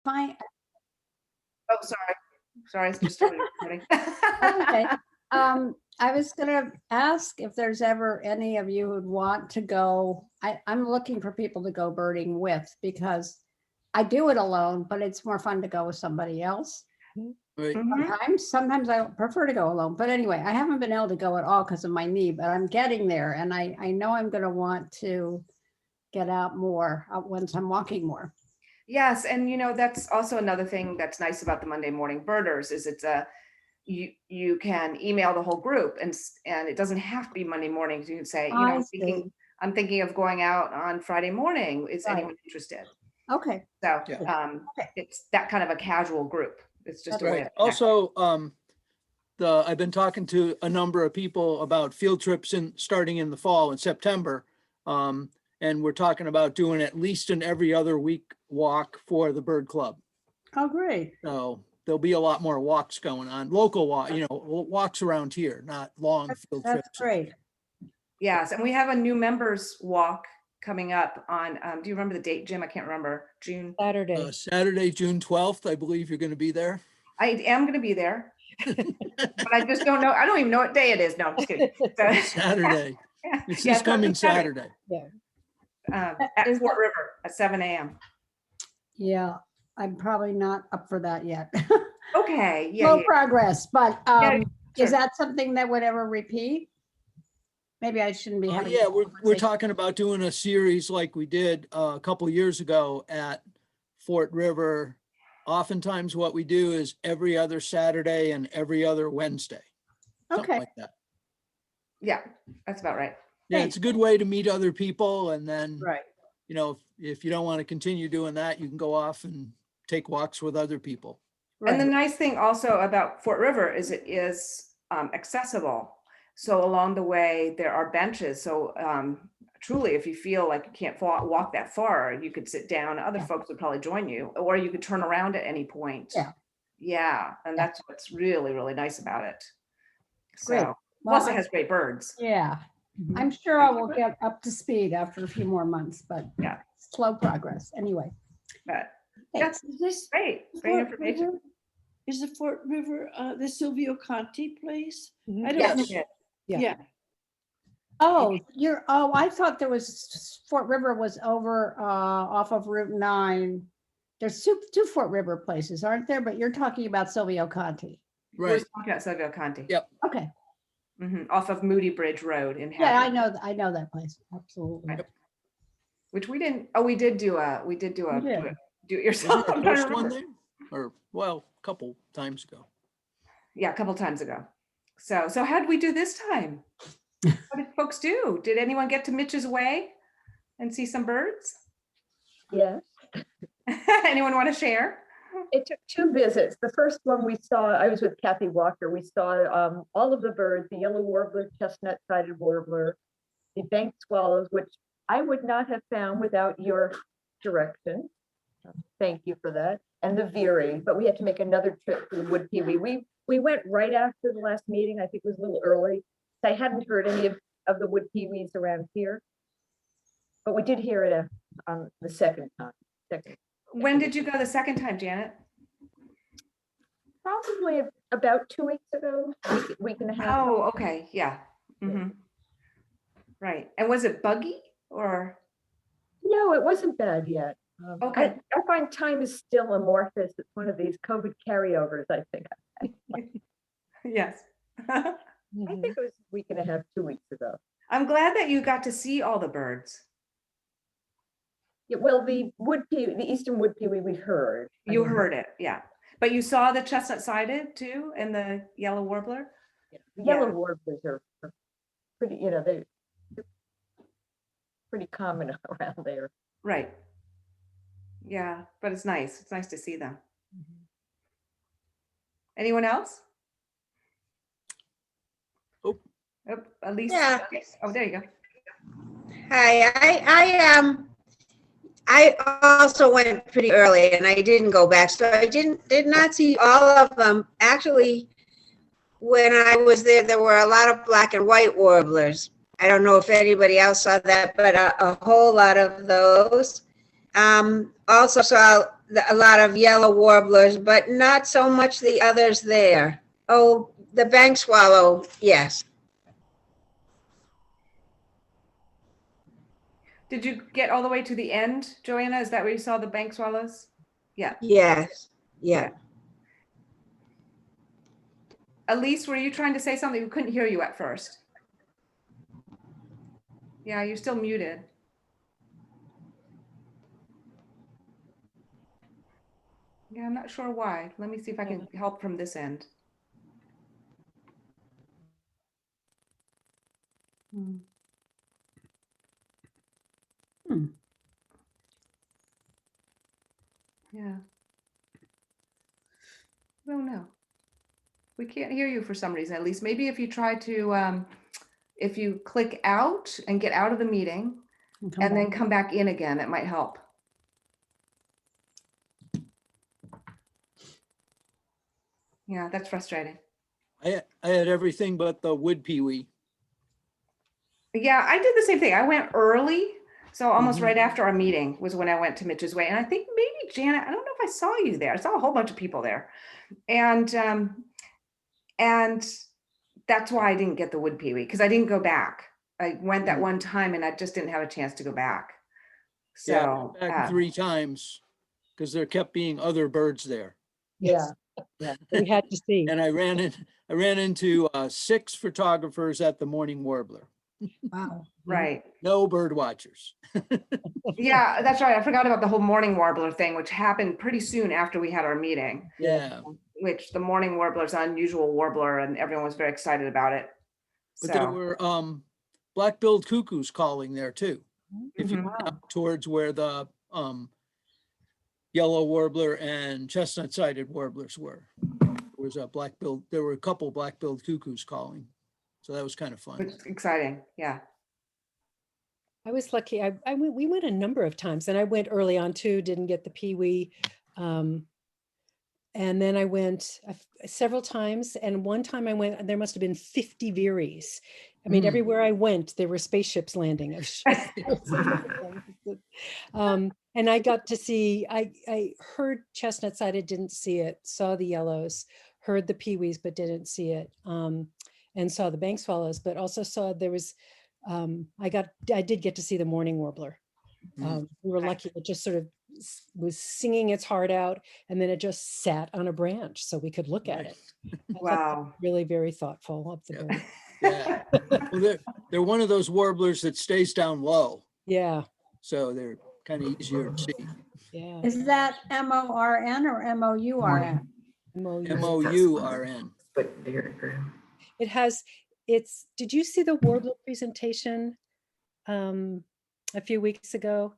fine. Oh, sorry, it's just started recording. Okay. I was gonna ask if there's ever any of you who'd want to go. I'm looking for people to go birding with because I do it alone, but it's more fun to go with somebody else. Right. Mhm. Sometimes I prefer to go alone, but anyway, I haven't been able to go at all because of my knee, but I'm getting there, and I know I'm gonna want to get out more once I'm walking more. Yes, and that's also another thing that's nice about the Monday morning birders is you can email the whole group and it doesn't have to be Monday mornings. You can say, I see. I'm thinking of going out on Friday morning. Is Right. anyone interested? Okay, So Yeah. Okay. it's that kind of a casual group. It's just a way Right. to connect. Also, I've been talking to a number of people about field trips starting in the fall in September. And we're talking about doing at least an every other week walk for the bird club. oh, great. So there'll be a lot more walks going on, local walks around here, not long field That's trips. great. Yes, and we have a new members walk coming up on, do you remember the date, Jim? I can't remember. June. Saturday. Saturday, June 12th, I believe you're going to be there. I am going to be there, but I just don't know. I don't even know what day it is. No, I'm just kidding. So- Saturday. It's Yeah, this coming it's Saturday. Saturday. At Is Fort that- River at 7 a.m. Yeah, I'm probably not up for that yet. Okay, yeah, Slow yeah. progress, but Yeah, sure. is that something that would ever repeat? Maybe I shouldn't be having. Yeah, this we're conversation. talking about doing a series like we did a couple years ago at Fort River. Oftentimes what we do is every other Saturday and every other Wednesday. Something Okay, like that. Yeah, that's about right. Yeah, Thanks. it's a good way to meet other people. And then, right. if you don't want to continue doing that, you can go off and take walks with other people. And the Right. nice thing also about Fort River is it is accessible. So along the way, there are benches. So truly, if you feel like you can't walk that far, you could sit down. Other Yeah. folks would probably join you, or you could turn around at any point. Yeah. Yeah, and Yeah. that's what's really, really nice about it. Great. So, Well, plus it has great birds. Yeah, Mhm. I'm sure I will get up to speed after a few more months, but Yeah. slow progress. Anyway, But thanks. that's Is this great, great Fort information. River? Is the Fort River the Silvio Conti place? Mhm. I don't Yes. know. Yeah. Yeah, Oh, I thought there was Fort River was over off of Route 9. There's two Fort River places, aren't there? But you're talking about Silvio Conti. We're Right. talking about Silvio Conti. Yep. Okay. Off of Moody Bridge Road in Yeah, Hadley. I know that place. Absolutely. Right. Which we didn't. Oh, we did do a. did. Do it Was it yourself. the I'm trying to first one remember. there? Or, well, a couple times ago. Yeah, a couple times ago. So how did we do this time? What did folks do? Did anyone get to Mitch's Way and see some birds? Yes, Anyone want to share? it took 2 visits. The first one we saw, I was with Kathy Walker. We saw all of the birds, the yellow warbler, chestnut-sided warbler, the banked swallows, which I would not have found without your direction. Thank you for that. And the veery, but we had to make another trip to the wood pewee. We went right after the last meeting. I think it was a little early. I hadn't heard any of the wood pewees around here. But we did hear it on the second time. When did you go the second time, Janet? Probably about 2 weeks ago, week and a half. Oh, okay, yeah. Right. And was it buggy or? No, it wasn't bad yet. Okay. I find time is still amorphous. It's one of these COVID carryovers, I think. Yes. I think it was a week and a half, 2 weeks ago. I'm glad that you got to see all the birds. Yeah, well, the eastern wood pewee we heard. You heard it, yeah. But you saw the chestnut-sided too, and the yellow warbler? The yellow Yeah. warblers are pretty, they're pretty common around there. Right. Yeah, but it's nice. It's nice to see them. Anyone else? Oh. Oh, Elise? Yeah. Okay. Oh, there you go. Hi, I also went pretty early and I didn't go back, so I did not see all of them. Actually, when I was there, there were a lot of black and white warblers. I don't know if anybody else saw that, but a whole lot of those. Also saw a lot of yellow warblers, but not so much the others there. Oh, the bank swallow, yes. Did you get all the way to the end, Joanna? Is that where you saw the bank swallows? Yeah. Yes, yeah. Elise, were you trying to say something? We couldn't hear you at first. Yeah, you're still muted. Yeah, I'm not sure why. Let me see if I can help from this end. Hmm. Yeah. No, no. We can't hear you for some reason, at least. Maybe if you try to, if you click out and get out of the meeting and then come back in again, it might help. Yeah, that's frustrating. I had everything but the wood peewee. Yeah, I did the same thing. I went early. So almost Mhm. right after our meeting was when I went to Mitch's Way. And I think maybe Janet, I don't know if I saw you there. I saw a whole bunch of people there. And that's why I didn't get the wood peewee, because I didn't go back. I went that one time and I just didn't have a chance to go back. Yeah, I So went back 3 times because there kept being other birds there. Yeah. We had to see. And I ran into 6 photographers at the Morning Warbler. Wow. right. No bird watchers. Yeah, that's right. I forgot about the whole morning warbler thing, which happened pretty soon after we had our meeting, Yeah, which the morning warbler is an unusual warbler and everyone was very excited about it. but there So, were black-billed cuckoos calling there too. If you mhm. went out towards where the yellow warbler and chestnut-sided warblers were. There were a couple black-billed cuckoos calling. So that was kind of fun. It's exciting. Yeah. I was lucky. We went a number of times and I went early on too, didn't get the peewee. And then I went several times, and one time I went, and there must have been 50 veeries. I mean, Mm. everywhere I went, there were spaceships landing. It was just- and I got to see, I heard chestnut-sided, didn't see it, saw the yellows, heard the peewees, but didn't see it, and saw the bank swallows, but also saw there was, I did get to see the morning warbler. We were lucky. It just sort of was singing its heart out, and then it just sat on a branch so we could look at it. I thought that Wow. was really very thoughtful of the Yeah. bird. Yeah. Well, they're one of those warblers that stays down low. Yeah, So they're kind of easier to see. yeah. Is that MORN or MOURN? MOU. MOURN. It has, did you see the warbler presentation a few weeks ago?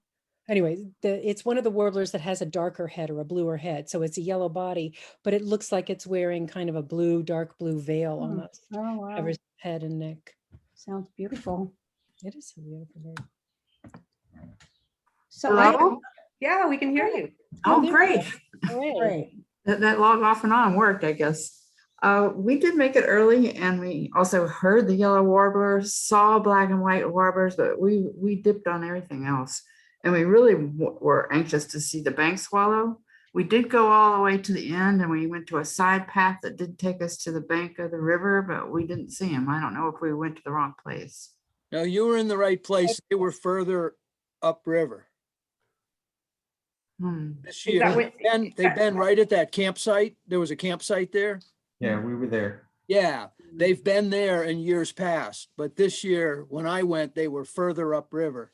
Anyway, it's one of the warblers that has a darker head or a bluer head. So it's a yellow body, but it looks like it's wearing kind of a dark blue veil almost. Oh, wow. Covers head and neck. Sounds beautiful. It is a beautiful bird. So I, Hello? Yeah, we can hear you. Oh, there great. Hooray. great. That log off and on worked, I guess. We did make it early, and we also heard the yellow warblers, saw black and white warblers, but we dipped on everything else. And we really were anxious to see the bank swallow. We did go all the way to the end, and we went to a side path that did take us to the bank of the river, but we didn't see him. I don't know if we went to the wrong place. No, you were in the right place. They were further upriver. This Is that year, what- they've been right at that campsite. There was a campsite there. Yeah, we were there. Yeah, they've been there in years past, but this year, when I went, they were further upriver.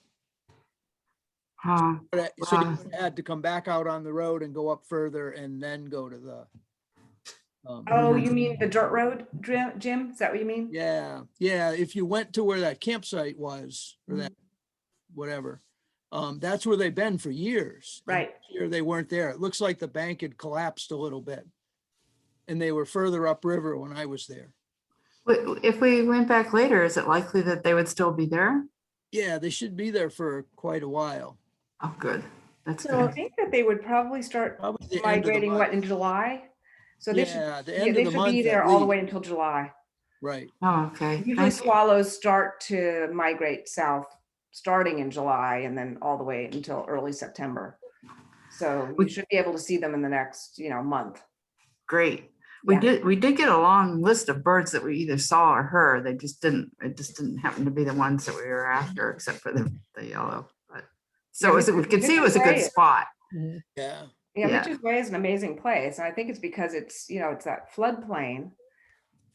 Huh. So you Wow. had to come back out on the road and go up further and then go to the. Oh, you mean the dirt road, Jim? Is that what you mean? Yeah, yeah, if you went to where that campsite was, or that, whatever, that's where they've been for years. And Right. this year they weren't there. It looks like the bank had collapsed a little bit. And they were further upriver when I was there. If we went back later, is it likely that they would still be there? Yeah, they should be there for quite a while. Oh, good. That's So I good. think that they would probably start Probably the end of the migrating, what, in month. July? So they should, Yeah, the yeah, end of they the should month. be at there all the least. way until July. Right. Oh, okay. Usually Thank you. swallows start to migrate south, starting in July and then all the way until early September. So we should be able to see them in the next, month. Great. Yeah. We did get a long list of birds that we either saw or heard. It just didn't happen to be the ones that we were after, except for the yellow. But so we could see it was a good spot. Mhm. Yeah. Yeah, Yeah. Mitch's Way is an amazing place. And I think it's because it's, it's that floodplain.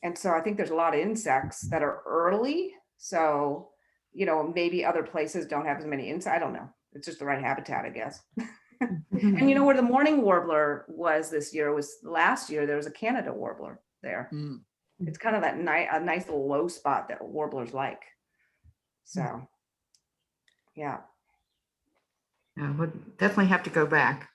And so I think there's a lot of insects that are early. So, maybe other places don't have as many insects. I don't know. It's just the right habitat, I guess. And where the morning warbler was this year was last year, there was a Canada warbler there. Mm. It's kind of that a nice little low spot that warblers like. So, yeah. Yeah, we'll definitely have to go back.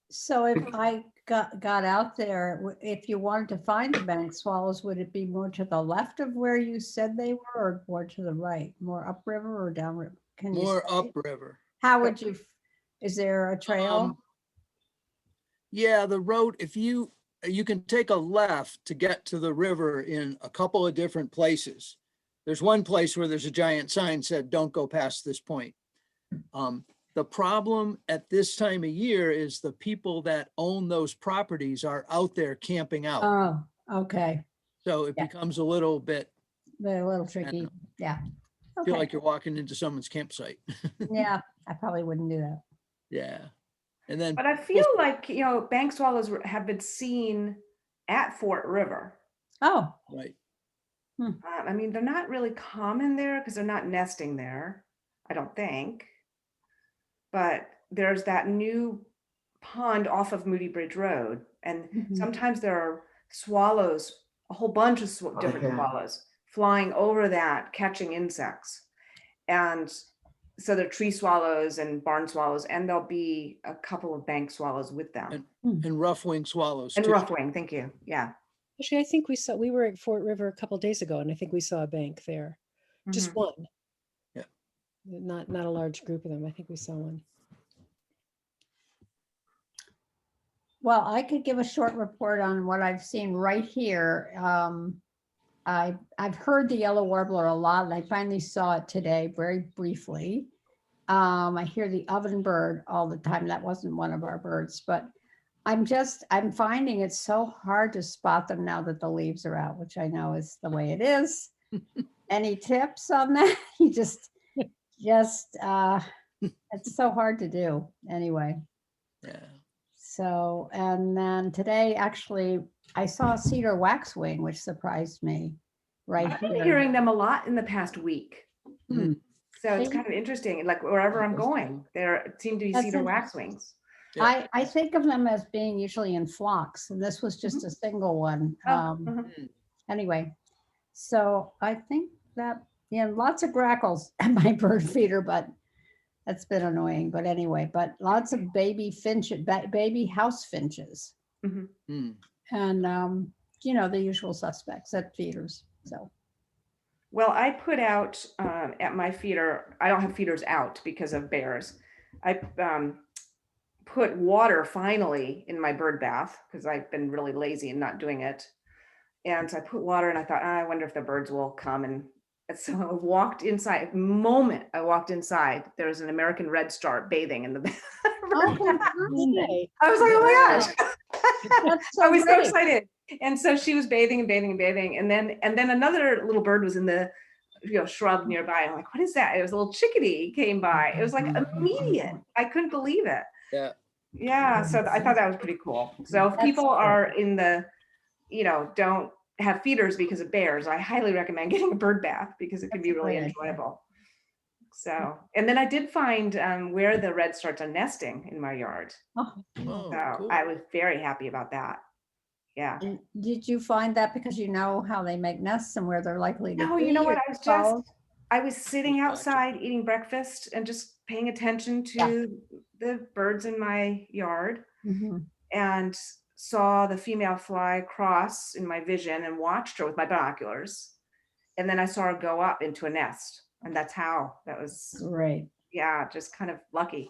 So if I got out there, if you wanted to find the bank swallows, would it be more to the left of where you said they were, or more to the right, more upriver or downriver? Can you More say? upriver. How would you, is there a trail? Yeah, the road, if you can take a left to get to the river in a couple of different places. There's one place where there's a giant sign said, don't go past this point. The problem at this time of year is the people that own those properties are out there camping out. Oh, okay. So it yeah. becomes a little bit, They're a little tricky. Yeah. feel Okay. like you're walking into someone's campsite. Yeah, I probably wouldn't do that. Yeah. And then, But I feel like, bank swallows have been seen at Fort River. Oh, right. I mean, they're not really common there because they're not nesting there, I don't think. But there's that new pond off of Moody Bridge Road. And sometimes there are swallows, a whole bunch of different swallows flying over that, catching insects. And so they're tree swallows and barn swallows, and there'll be a couple of bank swallows with them. And rough-winged swallows. And too. rough-wing, thank you. Yeah. Actually, I think we were at Fort River a couple days ago, and I think we saw a bank there. Just one. Yeah. Not a large group of them. I think we saw one. well, I could give a short report on what I've seen right here. I've heard the yellow warbler a lot, and I finally saw it today very briefly. I hear the ovenbird all the time. That wasn't one of our birds, but I'm finding it so hard to spot them now that the leaves are out, which I know is the way it is. Any tips on that? You just it's so hard to do anyway. Yeah. So, and then today, actually, I saw a cedar waxwing, which surprised me right I've been here. hearing them a lot in the past week. Hmm. So it's See? kind of interesting. Like wherever I'm going, there seem to be That's cedar interesting. waxwings. Yeah. I think of them as being usually in flocks, and this was just a single one. Anyway, so I think that, lots of grackles at my bird feeder, but that's been annoying. But anyway, but lots of baby baby house finches, Mm. and the usual suspects at feeders. So Well, I put out at my feeder, I don't have feeders out because of bears. I put water finally in my bird bath because I've been really lazy and not doing it. And so I put water and I thought, I wonder if the birds will come. And so I walked inside. The moment I walked inside, there was an American redstart bathing in the bath. Yay. I was like, oh my gosh. that's so I was so great. excited. And so she was bathing and bathing and bathing. And then another little bird was in the shrub nearby. I'm like, what is that? It was a little chickadee came by. It was like immediate. I couldn't believe it. Yeah. Yeah. So I thought that was pretty cool. So if That's people great. are in the, don't have feeders because of bears, I highly recommend getting a bird bath because it can be That's a really great idea. enjoyable. So, and then I did find where the redstarts are nesting in my yard. Oh, Oh, So cool. I was very happy about that. Yeah. and did you find that because you know how they make nests and where they're likely to No, be? you know what? or I was sitting Gotcha. outside eating breakfast and just paying attention to the birds in my yard Mhm. and saw the female fly cross in my vision and watched her with my binoculars. And then I saw her go up into a nest. And that's how that was, Great. just kind of lucky.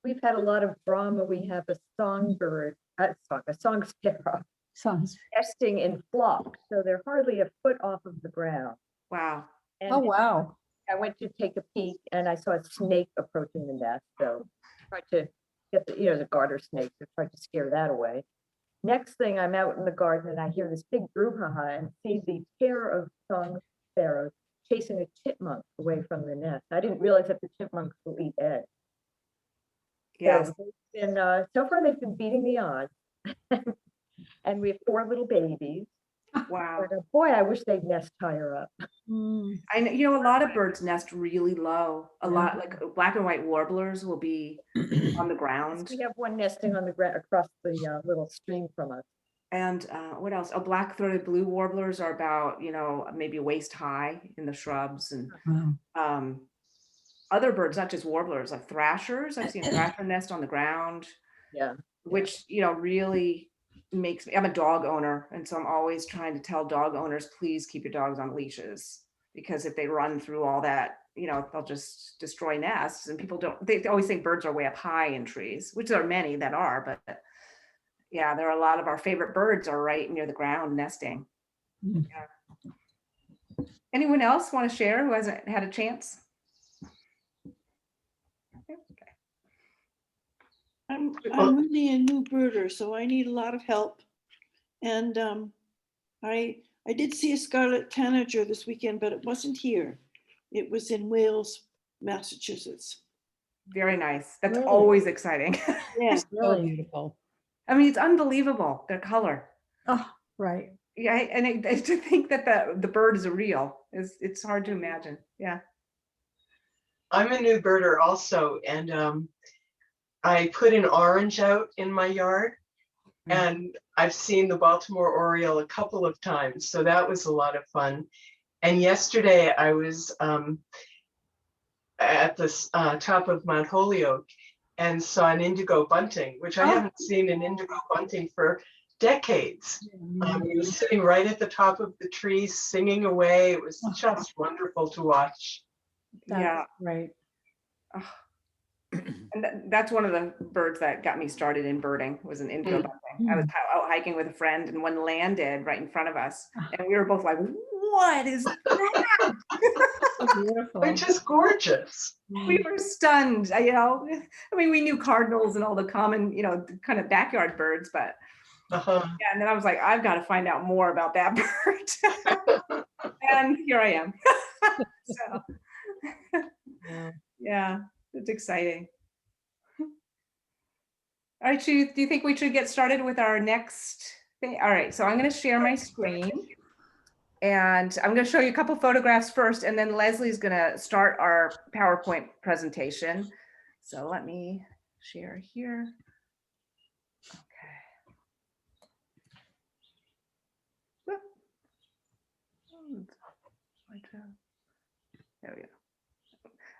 We've had a lot of drama. We have a songbird, a song sparrow Sounds. nesting in flocks, so they're hardly a foot off of the ground. Wow. And Oh, wow. I went to take a peek and I saw a snake approaching the nest, so tried to get the, the garter snake, so tried to scare that away. Next thing, I'm out in the garden and I hear this big brouhaha and see the pair of song sparrows chasing a chipmunk away from the nest. I didn't realize that the chipmunks will eat eggs. Yes. So they've been, so far they've been beating the odds. And we have 4 little babies. Wow. But, boy, I wish they'd nest higher up. Mm, I know, a lot of birds nest really low. A Yeah. lot, like black and white warblers will be on the ground. We have one nesting on the ground across the little stream from us. And what else? Oh, black-throated blue warblers are about, maybe waist high in the shrubs. And wow. other birds, not just warblers, like thrashers. I've seen a thrasher nest on the ground, Yeah. which, really makes me, I'm a dog owner. And so I'm always trying to tell dog owners, please keep your dogs on leashes, because if they run through all that, they'll just destroy nests. And people they always think birds are way up high in trees, which there are many that are, but yeah, there are a lot of our favorite birds are right near the ground nesting. Mm. Yeah. Anyone else want to share who hasn't had a chance? I'm really a new birder, so I need a lot of help. And I did see a scarlet tanager this weekend, but it wasn't here. It was in Wales, Massachusetts. Very nice. That's Really? always exciting. Yeah. So Really? beautiful. I mean, it's unbelievable, their color. Oh, right. Yeah, and to think that the bird is real it's hard to imagine. Yeah. I'm a new birder also, and I put an orange out in my yard, and I've seen the Baltimore Oriole a couple of times, so that was a lot of fun. And yesterday I was at the top of Mount Holyoke and saw an indigo bunting, which I haven't seen an indigo bunting for decades. He was sitting right at the top of the tree, singing away. It was just wonderful to watch. Yeah. Right. And that's one of the birds that got me started in birding, was an indigo bunting. I was out hiking with a friend and one landed right in front of us. And we were both like, what is that? Beautiful. They're just gorgeous. We were stunned, I mean, we knew cardinals and all the common, kind of backyard birds, but Uh-huh. yeah, and then I was like, I've got to find out more about that bird. And here I am. So yeah, it's exciting. All right, do you think we should get started with our next thing? All right, so I'm going to share my screen. And I'm going to show you a couple photographs first, and then Leslie's going to start our PowerPoint presentation. So let me share here. Okay. There we go.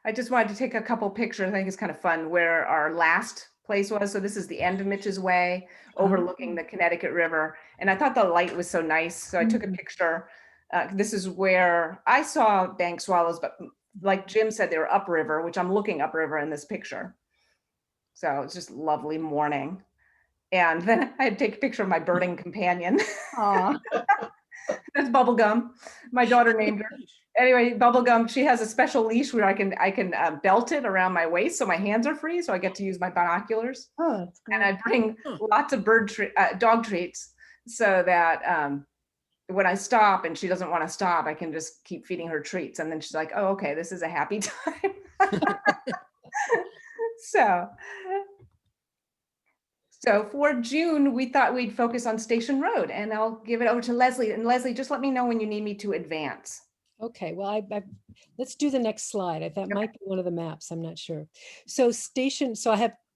I just wanted to take a couple pictures. I think it's kind of fun where our last place was. So this is the end of Mitch's Way, overlooking the Connecticut River. And I thought the light was so nice. So I took a picture. This is where I saw bank swallows, but like Jim said, they were upriver, which I'm looking upriver in this picture. So it's just lovely morning. And then I had to take a picture of my birding companion. Aw. That's Bubblegum. My daughter named her. Anyway, Bubblegum, she has a special leash where I can belt it around my waist so my hands are free, so I get to use my binoculars. Oh, that's And great. I bring lots of dog treats so that when I stop and she doesn't want to stop, I can just keep feeding her treats. And then she's like, oh, okay, this is a happy time. So for June, we thought we'd focus on Station Road, and I'll give it over to Leslie. And Leslie, just let me know when you need me to advance. Okay, well, let's do the next slide. That might be one of the maps. I'm not sure. So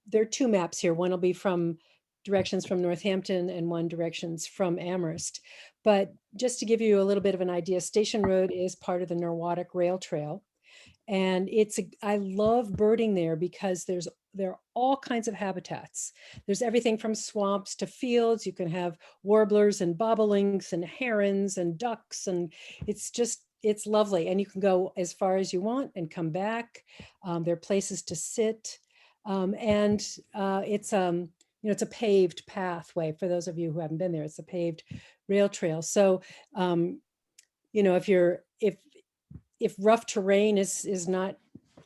there are 2 maps here. One will be from directions from Northampton and one directions from Amherst. But just to give you a little bit of an idea, Station Road is part of the Norwottuck Rail Trail. And I love birding there because there are all kinds of habitats. There's everything from swamps to fields. You can have warblers and bobolinks and herons and ducks, and it's lovely. And you can go as far as you want and come back. There are places to sit, and it's a paved pathway. For those of you who haven't been there, it's a paved rail trail. So if rough terrain is not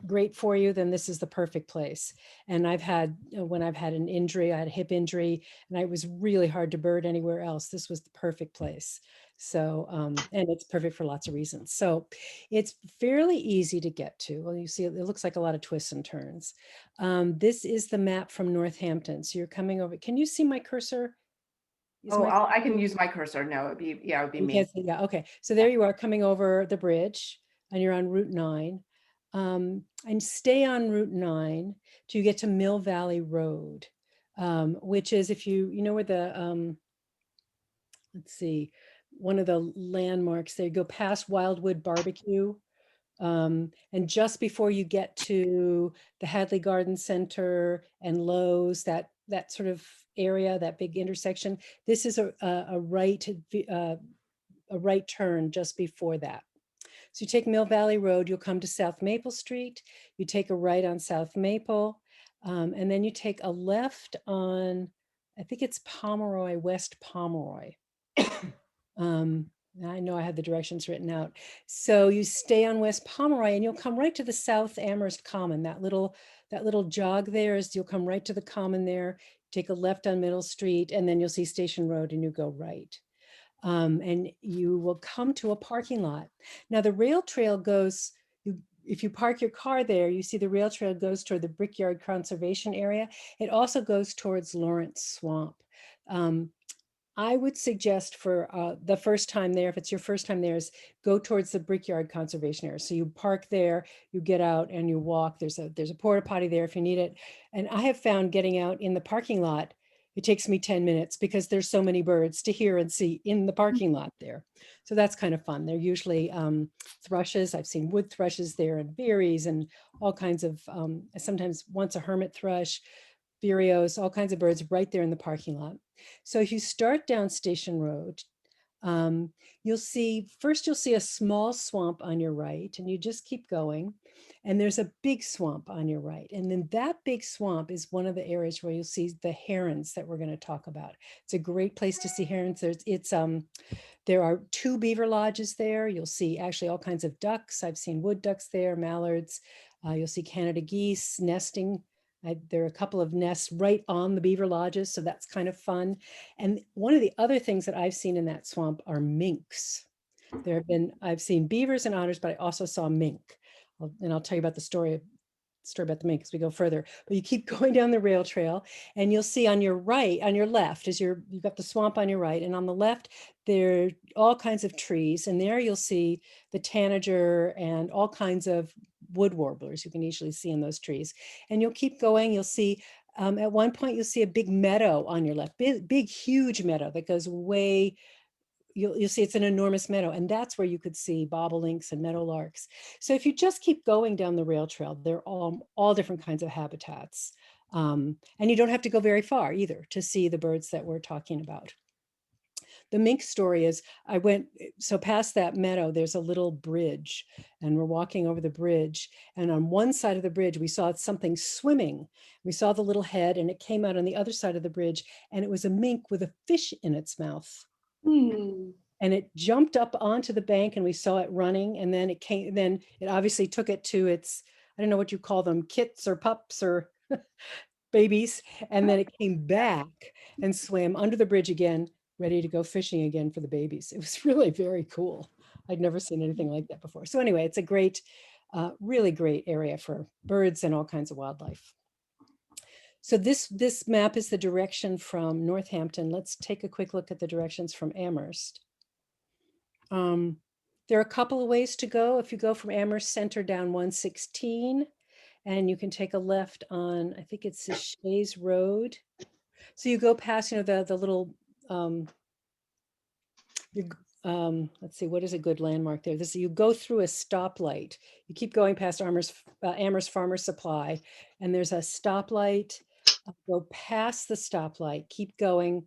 great for you, then this is the perfect place. And I've had, when I've had an injury, I had a hip injury, and it was really hard to bird anywhere else. This was the perfect place. So, and it's perfect for lots of reasons. So it's fairly easy to get to. Well, you see, it looks like a lot of twists and turns. This is the map from Northampton. So you're coming over. Can you see my cursor? Is Oh, my- I can use my cursor. No, it'd be, yeah, it would be you me. can't see, yeah, okay. So there you are coming over the bridge and you're on Route 9. And stay on Route 9 till you get to Mill Valley Road, which is, if you know where the, let's see, one of the landmarks there, you go past Wildwood Barbecue. And just before you get to the Hadley Garden Center and Lowe's, that sort of area, that big intersection, this is a right turn just before that. So you take Mill Valley Road, you'll come to South Maple Street, you take a right on South Maple, and then you take a left on, I think it's Pomeroy, West Pomeroy. I know I have the directions written out. So you stay on West Pomeroy and you'll come right to the South Amherst Common. That little jog there is, you'll come right to the common there, take a left on Middle Street, and then you'll see Station Road and you go right. And you will come to a parking lot. Now the rail trail goes, if you park your car there, you see the rail trail goes toward the Brickyard Conservation Area. It also goes towards Lawrence Swamp. I would suggest for the first time there, if it's your first time there, is go towards the Brickyard Conservation Area. So you park there, you get out and you walk. There's a porta potty there if you need it. And I have found getting out in the parking lot, it takes me 10 minutes because there's so many birds to hear and see in the parking lot there. So that's kind of fun. They're usually thrushes. I've seen wood thrushes there and veeries and all kinds of, sometimes once a hermit thrush, vireos, all kinds of birds right there in the parking lot. So if you start down Station Road, you'll see a small swamp on your right, and you just keep going. And there's a big swamp on your right. And then that big swamp is one of the areas where you'll see the herons that we're going to talk about. It's a great place to see herons. There are 2 beaver lodges there. You'll see actually all kinds of ducks. I've seen wood ducks there, mallards. You'll see Canada geese nesting. There are a couple of nests right on the beaver lodges, so that's kind of fun. And one of the other things that I've seen in that swamp are minks. I've seen beavers and otters, but I also saw mink. And I'll tell you about the story about the mink as we go further. But you keep going down the rail trail and you'll see on your left, you've got the swamp on your right, and on the left, there are all kinds of trees. And there you'll see the tanager and all kinds of wood warblers you can easily see in those trees. And you'll keep going, you'll see, at one point, you'll see a big meadow on your left, big, huge meadow that goes way, you'll see it's an enormous meadow, and that's where you could see bobolinks and meadowlarks. So if you just keep going down the rail trail, they're all different kinds of habitats. And you don't have to go very far either to see the birds that we're talking about. The mink story is so past that meadow, there's a little bridge, and we're walking over the bridge. And on one side of the bridge, we saw something swimming. We saw the little head, and it came out on the other side of the bridge, and it was a mink with a fish in its mouth. And it jumped up onto the bank and we saw it running, and then it obviously took it to its, I don't know what you call them, kits or pups or babies. And then it came back and swam under the bridge again, ready to go fishing again for the babies. It was really very cool. I'd never seen anything like that before. So anyway, it's a great, really great area for birds and all kinds of wildlife. So this map is the direction from Northampton. Let's take a quick look at the directions from Amherst. There are a couple of ways to go. If you go from Amherst Center down 116, and you can take a left on, I think it's the Shays Road. So you go past, the little, let's see, what is a good landmark there? You go through a stoplight. You keep going past Amherst Farmer Supply, and there's a stoplight. Go past the stoplight, keep going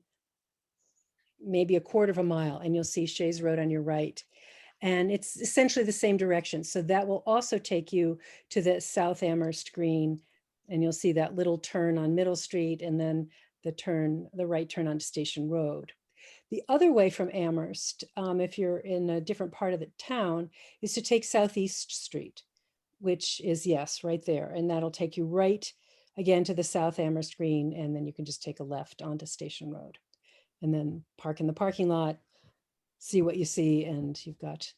maybe a quarter of a mile, and you'll see Shays Road on your right. And it's essentially the same direction. So that will also take you to the South Amherst Green, and you'll see that little turn on Middle Street, and then the right turn onto Station Road. The other way from Amherst, if you're in a different part of the town, is to take Southeast Street, which is, yes, right there. And that'll take you right again to the South Amherst Green. And then you can just take a left onto Station Road and then park in the parking lot, see what you see. And you've got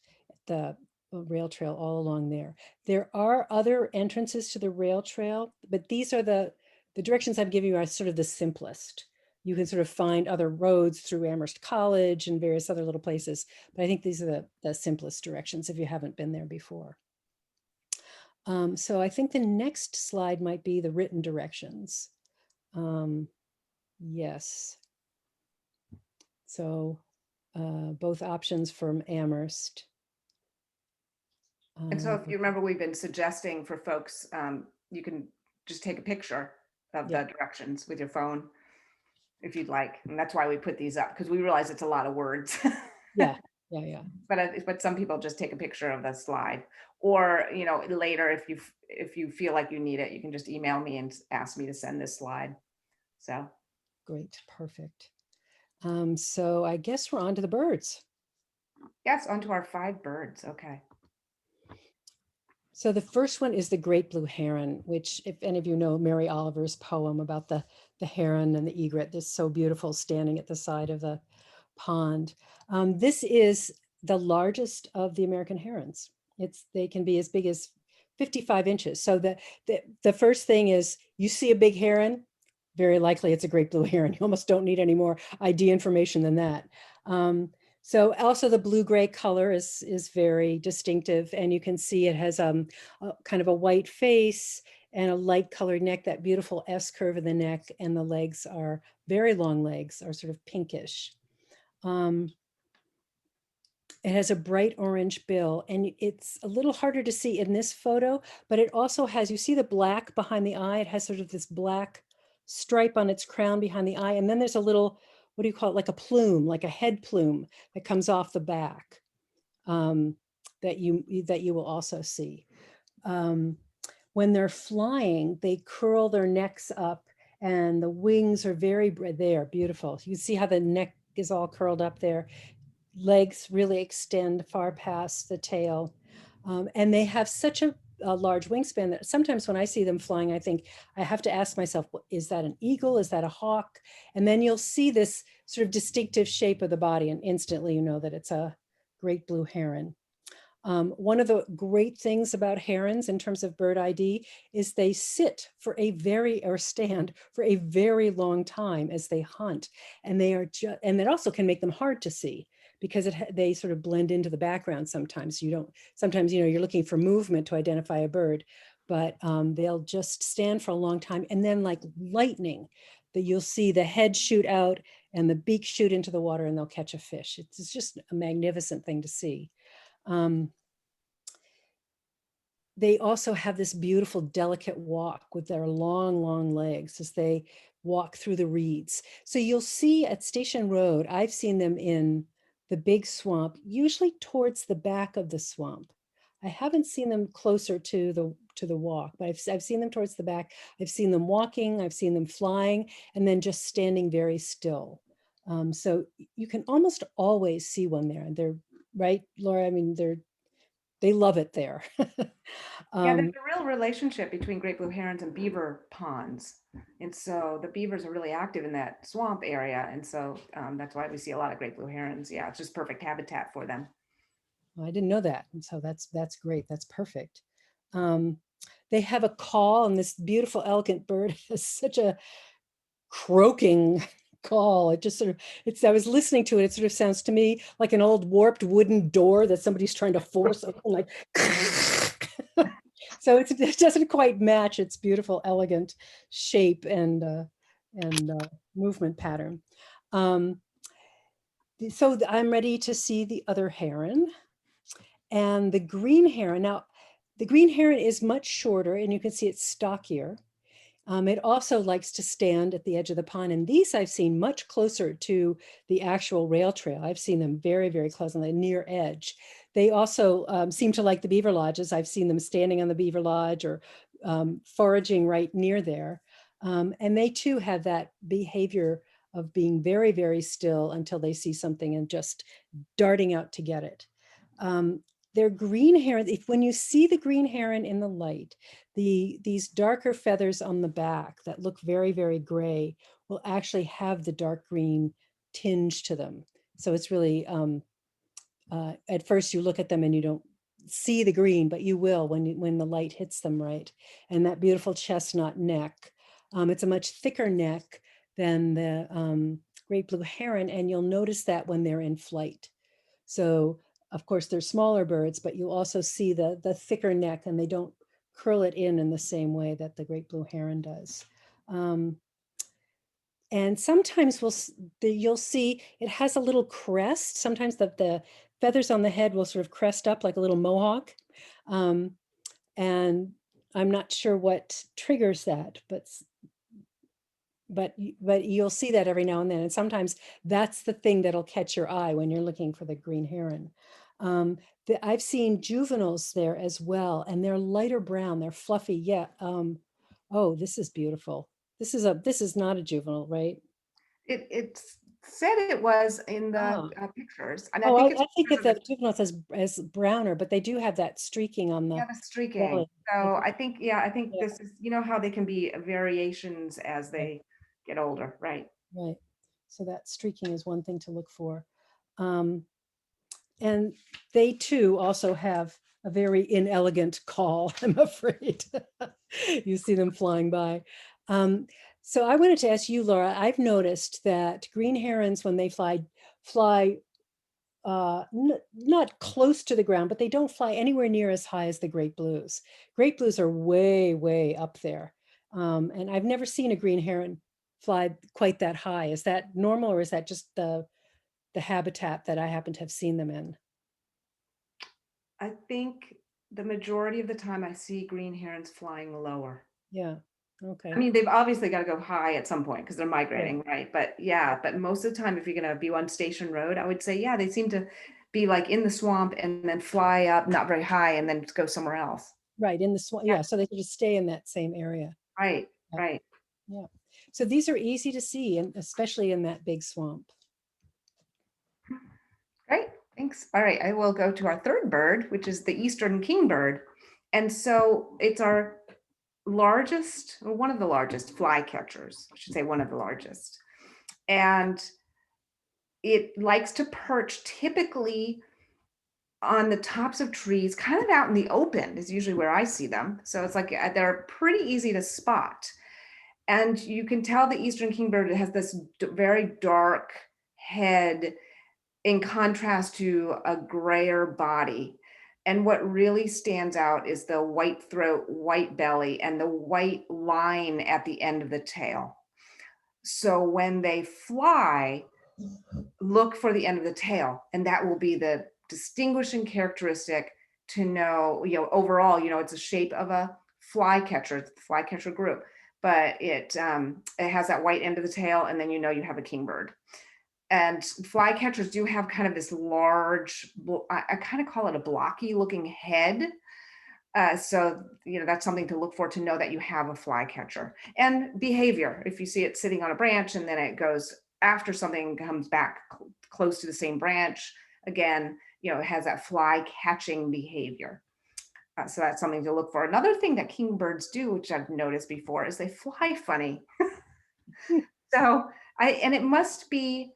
the rail trail all along there. There are other entrances to the rail trail, but these are the directions I'm giving you are sort of the simplest. You can sort of find other roads through Amherst College and various other little places, but I think these are the simplest directions if you haven't been there before. So I think the next slide might be the written directions. Yes. So both options from Amherst. And so if you remember, we've been suggesting for folks, you can just take a picture of Yeah. the directions with your phone if you'd like. And that's why we put these up, because we realize it's a lot of words. Yeah, yeah. But some people just take a picture of the slide, or, you know, later, if you feel like you need it, you can just email me and ask me to send this slide. So. Great, perfect. So I guess we're on to the birds. Yes, onto our 5 birds. Okay. So the first one is the great blue heron, which, if any of you know Mary Oliver's poem about the heron and the egret, is so beautiful standing at the side of the pond. This is the largest of the American herons. They can be as big as 55 inches. So the first thing is, you see a big heron, very likely it's a great blue heron. You almost don't need any more ID information than that. So also the blue-gray color is very distinctive, and you can see it has kind of a white face and a light colored neck, that beautiful S curve in the neck, and the legs are very long legs, are sort of pinkish. It has a bright orange bill, and it's a little harder to see in this photo, but it also has, you see the black behind the eye? It has sort of this black stripe on its crown behind the eye. And then there's a little, what do you call it? Like a plume, like a head plume that comes off the back that you will also see. When they're flying, they curl their necks up, and the wings are they're beautiful. You see how the neck is all curled up there. Legs really extend far past the tail. And they have such a large wingspan that sometimes when I see them flying, I think I have to ask myself, well, is that an eagle? Is that a hawk? And then you'll see this sort of distinctive shape of the body, and instantly you know that it's a great blue heron. One of the great things about herons in terms of bird ID is they sit for or stand for a very long time as they hunt. And and that also can make them hard to see, because they sort of blend into the background sometimes. Sometimes, you're looking for movement to identify a bird, but they'll just stand for a long time. And then, like lightning, that you'll see the head shoot out and the beak shoot into the water, and they'll catch a fish. It's just a magnificent thing to see. They also have this beautiful, delicate walk with their long, long legs as they walk through the reeds. So you'll see at Station Road, I've seen them in the big swamp, usually towards the back of the swamp. I haven't seen them closer to the walk, but I've seen them towards the back. I've seen them walking, I've seen them flying, and then just standing very still. So you can almost always see one there. And they're right, Laura. I mean, they love it there. Yeah, there's a real relationship between great blue herons and beaver ponds. And so the beavers are really active in that swamp area. And so that's why we see a lot of great blue herons. Yeah, it's just perfect habitat for them. I didn't know that. And so that's great. That's perfect. They have a call, and this beautiful, elegant bird has such a croaking call. It just sort of, I was listening to it. It sort of sounds to me like an old warped wooden door that somebody's trying to force open, like. So it doesn't quite match its beautiful, elegant shape and movement pattern. So I'm ready to see the other heron. And the green heron. Now, the green heron is much shorter, and you can see it's stockier. It also likes to stand at the edge of the pond, and these I've seen much closer to the actual rail trail. I've seen them very, very close on the near edge. They also seem to like the beaver lodges. I've seen them standing on the beaver lodge or foraging right near there. And they too have that behavior of being very, very still until they see something and just darting out to get it. They're green heron. When you see the green heron in the light, these darker feathers on the back that look very, very gray will actually have the dark green tinge to them. So it's really, at first you look at them and you don't see the green, but you will when the light hits them right. And that beautiful chestnut neck, it's a much thicker neck than the great blue heron, and you'll notice that when they're in flight. So of course they're smaller birds, but you'll also see the thicker neck, and they don't curl it in the same way that the great blue heron does. And sometimes you'll see it has a little crest. Sometimes the feathers on the head will sort of crest up like a little mohawk. And I'm not sure what triggers that, but you'll see that every now and then. And sometimes that's the thing that'll catch your eye when you're looking for the green heron. I've seen juveniles there as well, and they're lighter brown, they're fluffy. Yeah. Oh, this is beautiful. This is not a juvenile, right? It said it was in the Oh. pictures. I mean, Oh, I think I it's think because that of the juveniles as browner, but they do have that streaking on the the streaking. belly. So I think Yeah. this is, you know how they can be variations as they get older, right? Right. So that streaking is one thing to look for. And they too also have a very inelegant call, I'm afraid. You see them flying by. So I wanted to ask you, Laura, I've noticed that green herons, when they fly not close to the ground, but they don't fly anywhere near as high as the great blues. Great blues are way, way up there. And I've never seen a green heron fly quite that high. Is that normal, or is that just the habitat that I happen to have seen them in? I think the majority of the time I see green herons flying lower. Yeah. Okay. I mean, they've obviously got to go high at some point because they're migrating, right? But yeah, but most of the time, if you're going to be on Station Road, I would say, yeah, they seem to be like in the swamp and then fly up, not very high, and then go somewhere else. Right, in the swamp. Yeah, so they can just stay in that same area. Right, Yeah. right. Yeah. So these are easy to see, and especially in that big swamp. Great, thanks. All right, I will go to our third bird, which is the eastern kingbird. And so it's our largest, or one of the largest flycatchers, I should say one of the largest. And it likes to perch typically on the tops of trees, kind of out in the open is usually where I see them. So it's like they're pretty easy to spot. And you can tell the eastern kingbird has this very dark head in contrast to a grayer body. And what really stands out is the white throat, white belly, and the white line at the end of the tail. So when they fly, look for the end of the tail, and that will be the distinguishing characteristic to know, overall, it's a shape of a flycatcher, it's the flycatcher group, but it has that white end of the tail, and then you have a kingbird. And flycatchers do have kind of this large, I kind of call it a blocky looking head. So, that's something to look for, to know that you have a flycatcher. And behavior, if you see it sitting on a branch and then it goes after something, comes back close to the same branch, again, it has that fly catching behavior. So that's something to look for. Another thing that kingbirds do, which I've noticed before, is they fly funny. So it must be,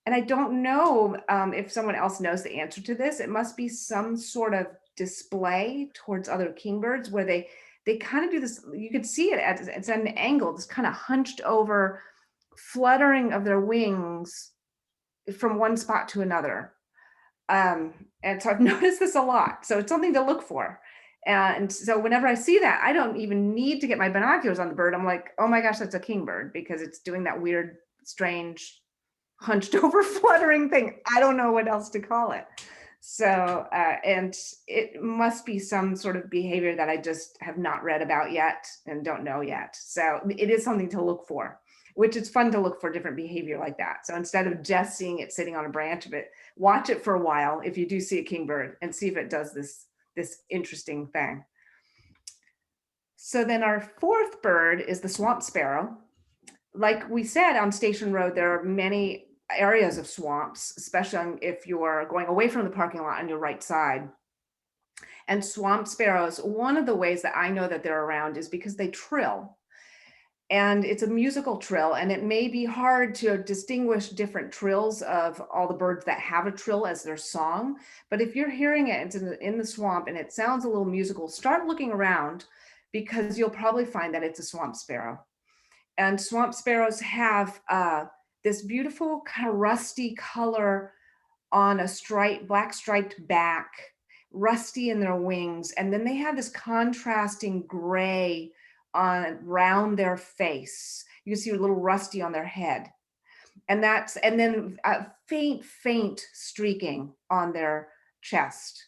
and I don't know if someone else knows the answer to this, it must be some sort of display towards other kingbirds where they kind of do this, you could see it it's at an angle, this kind of hunched over fluttering of their wings from one spot to another. And so I've noticed this a lot. So it's something to look for. And so whenever I see that, I don't even need to get my binoculars on the bird. I'm like, oh my gosh, that's a kingbird, because it's doing that weird, strange, hunched over fluttering thing. I don't know what else to call it. So, and it must be some sort of behavior that I just have not read about yet and don't know yet. So it is something to look for, which is fun to look for different behavior like that. So instead of just seeing it sitting on a branch of it, watch it for a while if you do see a kingbird and see if it does this interesting thing. So then our fourth bird is the swamp sparrow, like we said, on Station Road, there are many areas of swamps, especially if you're going away from the parking lot on your right side. And swamp sparrows, one of the ways that I know that they're around is because they trill. And it's a musical trill, and it may be hard to distinguish different trills of all the birds that have a trill as their song. But if you're hearing it, it's in the swamp and it sounds a little musical, start looking around, because you'll probably find that it's a swamp sparrow. And swamp sparrows have this beautiful kind of rusty color on a black striped back, rusty in their wings. And then they have this contrasting gray around their face. You can see a little rusty on their head. And then a faint streaking on their chest.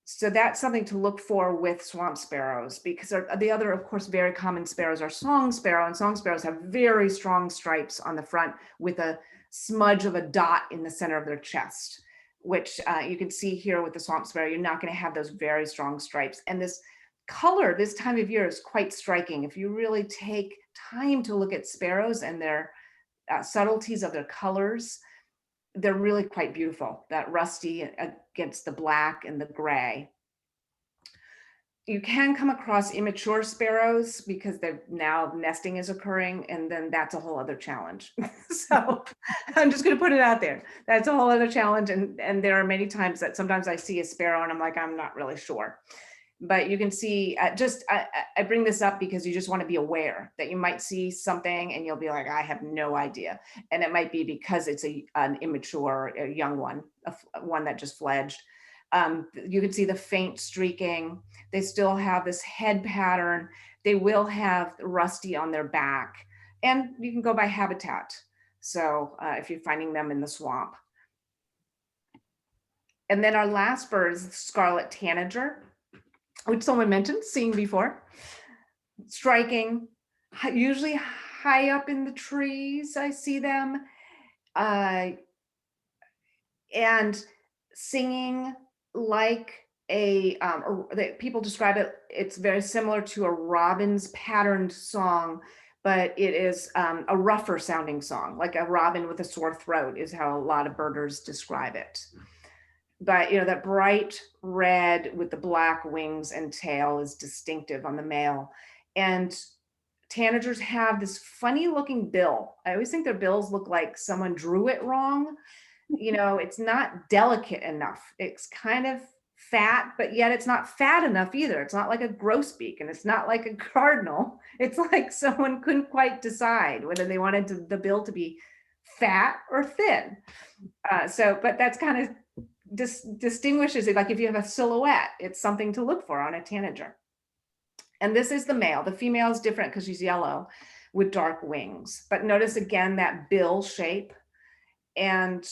So that's something to look for with swamp sparrows, because the other, of course, very common sparrows are song sparrow, and song sparrows have very strong stripes on the front with a smudge of a dot in the center of their chest, which you can see here with the swamp sparrow. You're not going to have those very strong stripes. And this color this time of year is quite striking. If you really take time to look at sparrows and their subtleties of their colors, they're really quite beautiful, that rusty against the black and the gray. You can come across immature sparrows because now nesting is occurring, and then that's a whole other challenge. So I'm just going to put it out there. That's a whole other challenge. And there are many times that sometimes I see a sparrow and I'm like, I'm not really sure. But you can see, I bring this up because you just want to be aware that you might see something and you'll be like, I have no idea. And it might be because it's an immature, a young one, one that just fledged. You can see the faint streaking. They still have this head pattern. They will have rusty on their back. And you can go by habitat. So if you're finding them in the swamp. And then our last bird is the scarlet tanager, which someone mentioned, seen before. Striking, usually high up in the trees, I see them. And singing like people describe it, it's very similar to a robin's patterned song, but it is a rougher sounding song, like a robin with a sore throat is how a lot of birders describe it. But that bright red with the black wings and tail is distinctive on the male. And tanagers have this funny looking bill. I always think their bills look like someone drew it wrong. It's not delicate enough. It's kind of fat, but yet it's not fat enough either. It's not like a grosbeak, and it's not like a cardinal. It's like someone couldn't quite decide whether they wanted the bill to be fat or thin. But that's kind of distinguishes it. Like if you have a silhouette, it's something to look for on a tanager. And this is the male. The female is different because she's yellow with dark wings. But notice again that bill shape. And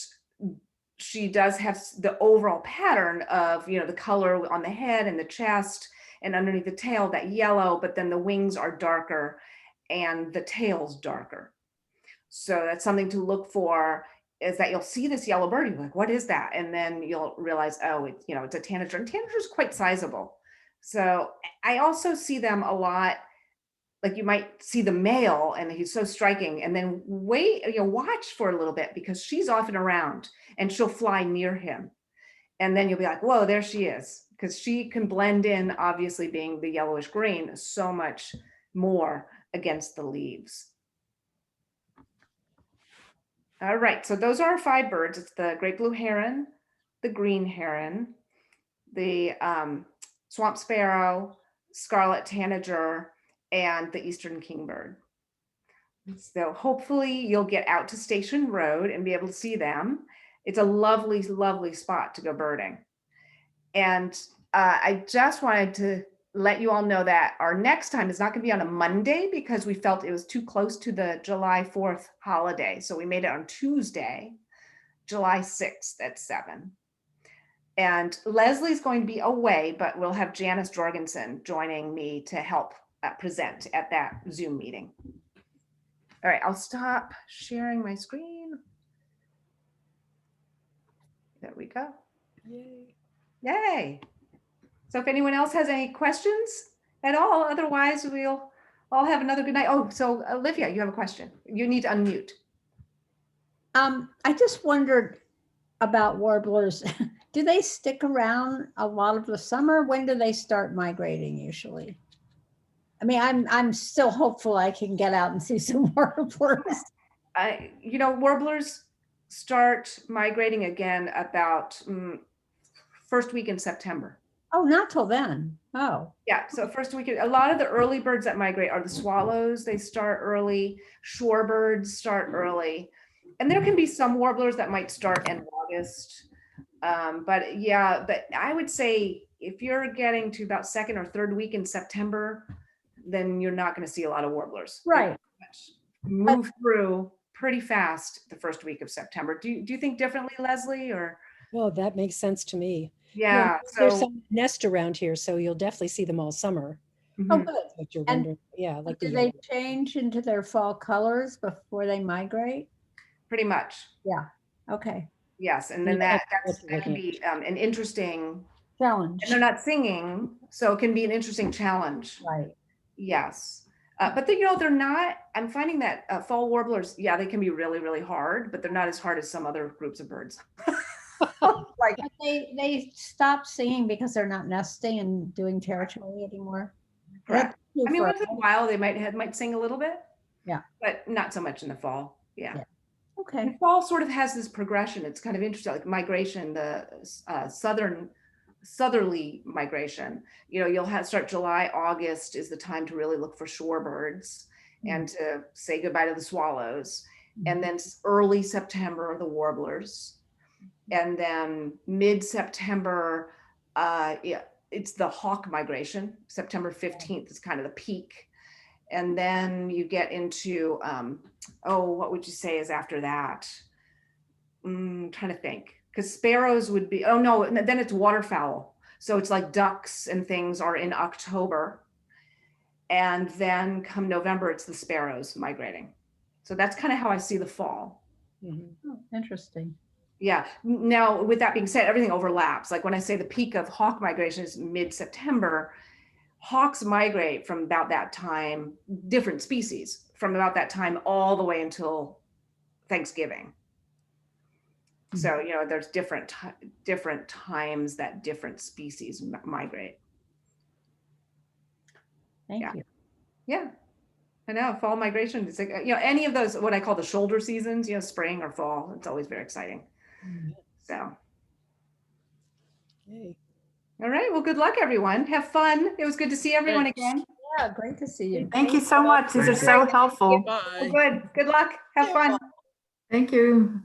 she does have the overall pattern of, the color on the head and the chest and underneath the tail, that yellow, but then the wings are darker and the tail's darker. So that's something to look for, is that you'll see this yellow bird, you're like, what is that? And then you'll realize, oh, it's a tanager, and tanager is quite sizable. So I also see them a lot, like you might see the male and he's so striking, and then watch for a little bit because she's often around and she'll fly near him. And then you'll be like, whoa, there she is. Because she can blend in, obviously being the yellowish green, so much more against the leaves. All right, so those are our 5 birds. It's the great blue heron, the green heron, the swamp sparrow, scarlet tanager, and the eastern kingbird. So hopefully you'll get out to Station Road and be able to see them. It's a lovely, lovely spot to go birding. And I just wanted to let you all know that our next time is not going to be on a Monday because we felt it was too close to the July 4th holiday. So we made it on Tuesday, July 6th at 7. And Leslie's going to be away, but we'll have Janice Jorgensen joining me to help present at that Zoom meeting. All right, I'll stop sharing my screen. There we go. Yay. Yay. So if anyone else has any questions at all, otherwise we'll All have another good night. Oh, so Olivia, you have a question. You need to unmute. I just wondered about warblers. Do they stick around a lot of the summer? When do they start migrating usually? I mean, I'm still hopeful I can get out and see some warblers. Warblers start migrating again about first week in September. Oh, not till then. Oh, Yeah, so first week, a lot of the early birds that migrate are the swallows. They start early. Shorebirds start early. And there can be some warblers that might start in August. But I would say if you're getting to about second or third week in September, then you're not going to see a lot of warblers. They right. move through pretty fast the first week of September. Do you think differently, Leslie? Or Oh, that makes sense to me. yeah, There's so some nest around here, so you'll definitely see them all summer. Oh, mhm. good. That's what you're And wondering. Yeah, like Do the they yellow. change into their fall colors before they migrate? Pretty much. Okay. Yes, and Yeah, then that's that what you're can looking be an interesting, Challenge. and they're not singing, so it can be an interesting challenge. Right. Yes. But they're not, I'm finding that fall warblers, yeah, they can be really, really hard, but they're not as hard as some other groups of birds. Like, But they stop singing because they're not nesting and doing territory anymore. correct. That's true I mean, for- once in a while they might sing a little bit. Yeah. But not so much in the fall. Yeah. Yeah. Okay. And fall sort of has this progression. It's kind of interesting, like migration, the southerly migration. You'll start July, August is the time to really look for shorebirds and to say goodbye to the swallows. And then early September, the warblers. And then mid-September, it's the hawk migration. September 15th is kind of the peak. And then you get into, what would you say is after that? Trying to think, because sparrows would be, then it's waterfowl. So it's like ducks and things are in October. And then come November, it's the sparrows migrating. So that's kind of how I see the fall. Mhm. Oh, interesting. Yeah. Now, with that being said, everything overlaps. Like when I say the peak of hawk migration is mid-September, hawks migrate from about that time, different species, from about that time all the way until Thanksgiving. So, there's different times that different species migrate. Thank Yeah. you. Yeah. I know, fall migration, it's like, any of those, what I call the shoulder seasons, spring or fall, it's always very exciting. So, Okay. all right, well, good luck, everyone. Have fun. It was good to see everyone Thanks. again. Yeah, great to see you. Thank you so much. These are so helpful. Well, Bye. good. Good luck. Have fun. Thank you.